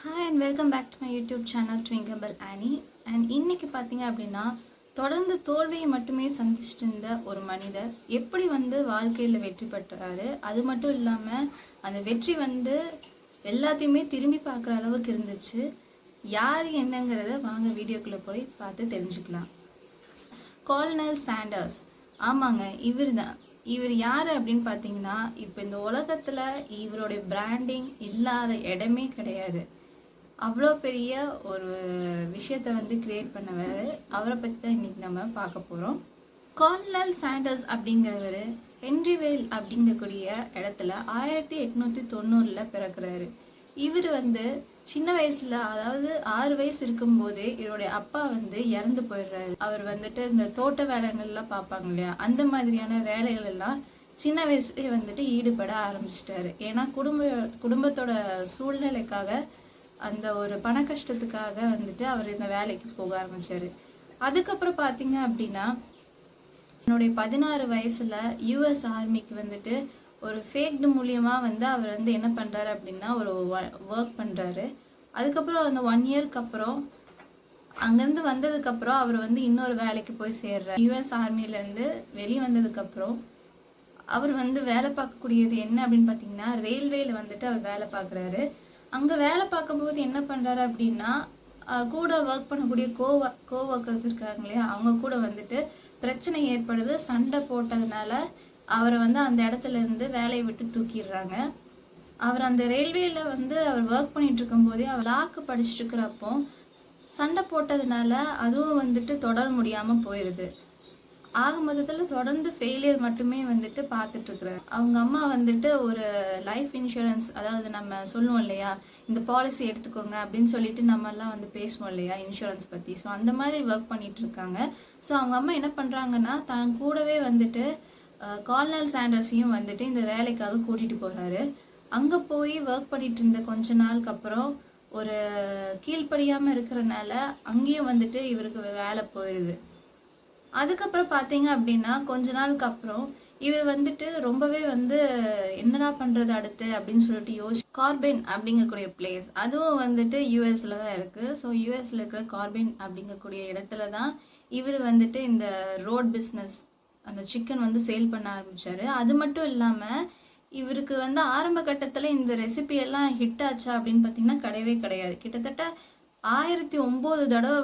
Hi and welcome back to my YouTube channel Twinkable Annie. And இன்னைக்கு பார்த்தீங்க அப்படின்னா தொடர்ந்து தோல்வியை மட்டுமே சந்திச்சிட்டு இருந்த ஒரு மனிதர் எப்படி வாழ்க்கையில் வெற்றி பெற்றாரு. அது மட்டும் இல்லாமல் அந்த வெற்றி எல்லாத்தையுமே திரும்பி பார்க்குற அளவுக்கு இருந்துச்சு. யார் என்னங்கிறத வாங்க வீடியோக்குள்ளே போய் பார்த்து தெரிஞ்சுக்கலாம். கார்னல் சாண்டர்ஸ், ஆமாங்க, இவர் யார் அப்படின்னு பார்த்தீங்கன்னா, இப்போ இந்த உலகத்தில் இவருடைய பிராண்டிங் இல்லாத இடமே கிடையாது. அவ்வளோ பெரிய ஒரு விஷயத்தை கிரியேட் பண்ணவர். அவரை பற்றி தான் இன்னைக்கு நம்ம பார்க்க போகிறோம். கார்னல் சாண்டர்ஸ் அப்படிங்கிறவர் ஹென்ரிவேல் அப்படிங்கக்கூடிய இடத்துல 1890 பிறக்கிறாரு. இவர் சின்ன வயசுல, அதாவது 6 வயசு இருக்கும்போதே இவருடைய அப்பா இறந்து போயிடுறாரு. அவர் இந்த தோட்ட வேலைகள்லாம் பார்ப்பாங்க இல்லையா, அந்த மாதிரியான வேலைகள் எல்லாம் சின்ன வயசுலேயே ஈடுபட ஆரம்பிச்சிட்டாரு. ஏன்னா குடும்பத்தோட சூழ்நிலைக்காக, அந்த ஒரு பண கஷ்டத்துக்காக அவர் இந்த வேலைக்கு போக ஆரம்பிச்சாரு. அதுக்கப்புறம் பார்த்தீங்க அப்படின்னா, என்னுடைய 16 வயசுல யூஎஸ் ஆர்மிக்கு ஒரு ஃபேக்டு மூலியமா அவர் என்ன பண்றாரு அப்படின்னா ஒரு ஒர்க் பண்றாரு. அதுக்கப்புறம் அந்த 1 இயருக்கு அப்புறம் அங்கேருந்து வந்ததுக்கப்புறம் அவர் இன்னொரு வேலைக்கு போய் சேர்றாரு. யூஎஸ் ஆர்மியிலேருந்து வெளியே வந்ததுக்கப்புறம் அவர் வேலை பார்க்கக்கூடியது என்ன அப்படின்னு பார்த்தீங்கன்னா, ரயில்வேல அவர் வேலை பார்க்குறாரு. அங்கே வேலை பார்க்கும்போது என்ன பண்ணுறாரு அப்படின்னா, கூட ஒர்க் பண்ணக்கூடிய கோ ஒர்க்கர்ஸ் இருக்காங்க இல்லையா, அவங்க கூட பிரச்சனை ஏற்படுது. சண்டை போட்டதுனால அவரை அந்த இடத்துல இருந்து வேலையை விட்டு தூக்கிடுறாங்க. அவர் அந்த ரயில்வேல அவர் ஒர்க் பண்ணிட்டு இருக்கும் போதே அவர் லாக்கு படிச்சுட்டு இருக்கிறப்போ சண்டை போட்டதுனால அதுவும் தொடர முடியாம போயிடுது. ஆக மொத்தத்தில் தொடர்ந்து ஃபெயிலியர் மட்டுமே பார்த்துட்டு இருக்கிறார். அவங்க அம்மா ஒரு லைஃப் இன்சூரன்ஸ், அதாவது நம்ம சொல்லுவோம் இல்லையா, இந்த பாலிசி எடுத்துக்கோங்க அப்படின்னு சொல்லிட்டு நம்ம எல்லாம் பேசுவோம் இல்லையா இன்சூரன்ஸ் பத்தி. ஸோ அந்த மாதிரி ஒர்க் பண்ணிட்டு இருக்காங்க. ஸோ அவங்க அம்மா என்ன பண்றாங்கன்னா, தான் கூடவே கார்னல் சாண்டர்ஸையும் இந்த வேலைக்காக கூட்டிட்டு போறாரு. அங்க போய் ஒர்க் பண்ணிட்டு இருந்த கொஞ்ச நாளுக்கு அப்புறம் ஒரு கீழ்ப்படியாம இருக்கிறனால அங்கேயும் இவருக்கு வேலை போயிடுது. அதுக்கப்புறம் பார்த்தீங்க அப்படின்னா, கொஞ்ச நாளுக்கு அப்புறம் இவர் ரொம்பவே என்னடா பண்றது அடுத்து அப்படின்னு சொல்லிட்டு கார்பென் அப்படிங்கக்கூடிய பிளேஸ், அதுவும் யூஎஸ்ல தான் இருக்கு. ஸோ யூஎஸ்ல இருக்கிற கார்பென் அப்படிங்கக்கூடிய இடத்துல தான் இவர் இந்த ரோட் பிஸ்னஸ், அந்த சிக்கன் சேல் பண்ண ஆரம்பிச்சாரு. அது மட்டும் இல்லாம இவருக்கு ஆரம்ப கட்டத்துல இந்த ரெசிபி எல்லாம் ஹிட் ஆச்சா அப்படின்னு பாத்தீங்கன்னா கிடையவே கிடையாது. கிட்டத்தட்ட 1009 தடவை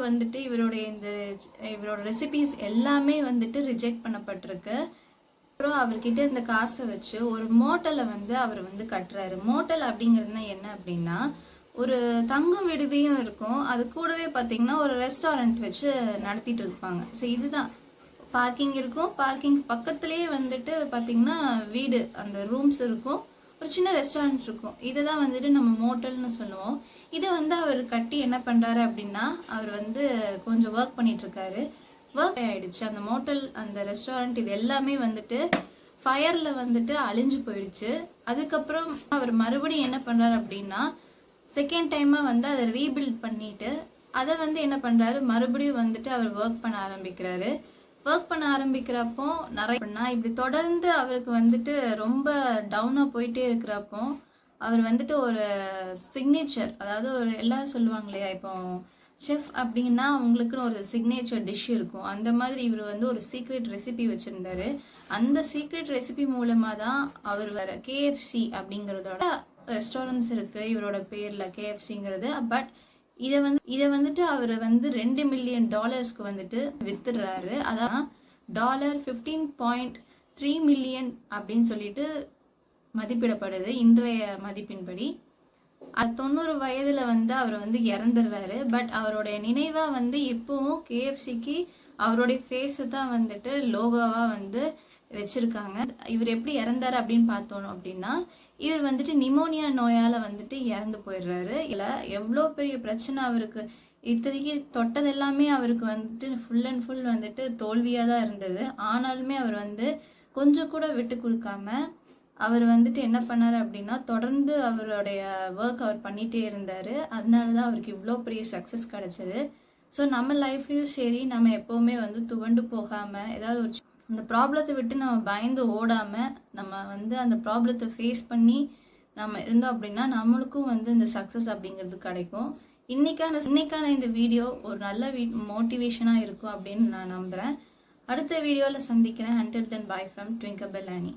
இவரோட ரெசிபிஸ் எல்லாமே ரிஜெக்ட் பண்ணப்பட்டிருக்கு. அப்புறம் அவர்கிட்ட இந்த காசை வச்சு ஒரு மோட்டலை அவர் கட்டுறாரு. மோட்டல் அப்படிங்கிறதுனா என்ன அப்படின்னா, ஒரு தங்கும் விடுதியும் இருக்கும், அது கூடவே பார்த்தீங்கன்னா ஒரு ரெஸ்டாரண்ட் வச்சு நடத்திட்டு இருப்பாங்க. ஸோ இதுதான் பார்க்கிங் இருக்கும், பார்க்கிங் பக்கத்துலேயே பார்த்தீங்கன்னா வீடு, அந்த ரூம்ஸ் இருக்கும், ஒரு சின்ன ரெஸ்டாரண்ட்ஸ் இருக்கும். இதை தான் நம்ம மோட்டல்னு சொல்லுவோம். இதை அவர் கட்டி என்ன பண்ணுறாரு அப்படின்னா, அவர் கொஞ்சம் ஒர்க் பண்ணிட்டு இருக்காரு. ஒர்க் ஆயிடுச்சு. அந்த மோட்டல், அந்த ரெஸ்டாரண்ட், இது எல்லாமே ஃபயரில் அழிஞ்சு போயிடுச்சு. அதுக்கப்புறம் அவர் மறுபடியும் என்ன பண்ணுறாரு அப்படின்னா, செகண்ட் டைமாக அதை ரீபில்ட் பண்ணிட்டு அதை என்ன பண்ணுறாரு, மறுபடியும் அவர் ஒர்க் பண்ண ஆரம்பிக்கிறாரு. ஒர்க் பண்ண ஆரம்பிக்கிறப்போ நிறைய இப்படி தொடர்ந்து அவருக்கு ரொம்ப டவுனாக போயிட்டே இருக்கிறப்போ அவர் ஒரு சிக்னேச்சர், அதாவது ஒரு எல்லாரும் சொல்லுவாங்க இல்லையா, இப்போ செஃப் அப்படின்னா அவங்களுக்குன்னு ஒரு சிக்னேச்சர் டிஷ் இருக்கும். அந்த மாதிரி இவர் ஒரு சீக்ரெட் ரெசிபி வச்சுருந்தாரு. அந்த சீக்ரெட் ரெசிபி மூலமாக தான் அவர் கேஎஃப்சி அப்படிங்கிறதோட ரெஸ்டாரண்ட்ஸ் இருக்கு இவரோட பேர்ல, கேஎஃப்சிங்கிறது. பட் இதை அவர் $2 மில்லியன் வித்துடுறாரு. அதான் $15.3 மில்லியன் அப்படின்னு சொல்லிட்டு மதிப்பிடப்படுது இன்றைய மதிப்பின்படி. அது 90 வயதுல அவர் இறந்துடுறாரு. பட் அவருடைய நினைவா இப்பவும் கேஎஃப்சிக்கு அவருடைய ஃபேஸை தான் லோகோவா வச்சிருக்காங்க. இவர் எப்படி இறந்தாரு அப்படின்னு பார்த்தோம் அப்படின்னா, இவர் நிமோனியா நோயால இறந்து போயிடுறாரு. இல்ல எவ்வளோ பெரிய பிரச்சனை அவருக்கு, இத்தனைக்கு தொட்டது எல்லாமே அவருக்கு ஃபுல் அண்ட் ஃபுல் தோல்வியா தான் இருந்தது. ஆனாலுமே அவர் கொஞ்சம் கூட விட்டு கொடுக்காம அவர் என்ன பண்ணாரு அப்படின்னா, தொடர்ந்து அவருடைய ஒர்க் அவர் பண்ணிட்டே இருந்தாரு. அதனாலதான் அவருக்கு இவ்வளோ பெரிய சக்சஸ் கிடைச்சது. ஸோ நம்ம லைஃப்லயும் சரி, நம்ம எப்பவுமே துவண்டு போகாம, ஏதாவது ஒரு அந்த ப்ராப்ளத்தை விட்டு நம்ம பயந்து ஓடாம, நம்ம அந்த ப்ராப்ளத்தை ஃபேஸ் பண்ணி நம்ம இருந்தோம் அப்படின்னா நம்மளுக்கும் வந்து இந்த சக்ஸஸ் அப்படிங்கிறது கிடைக்கும். இன்னைக்கான இந்த வீடியோ ஒரு நல்ல மோட்டிவேஷனாக இருக்கும் அப்படின்னு நான் நம்புகிறேன். அடுத்த வீடியோவில் சந்திக்கிறேன். Until then, bye from Twinkable Annie.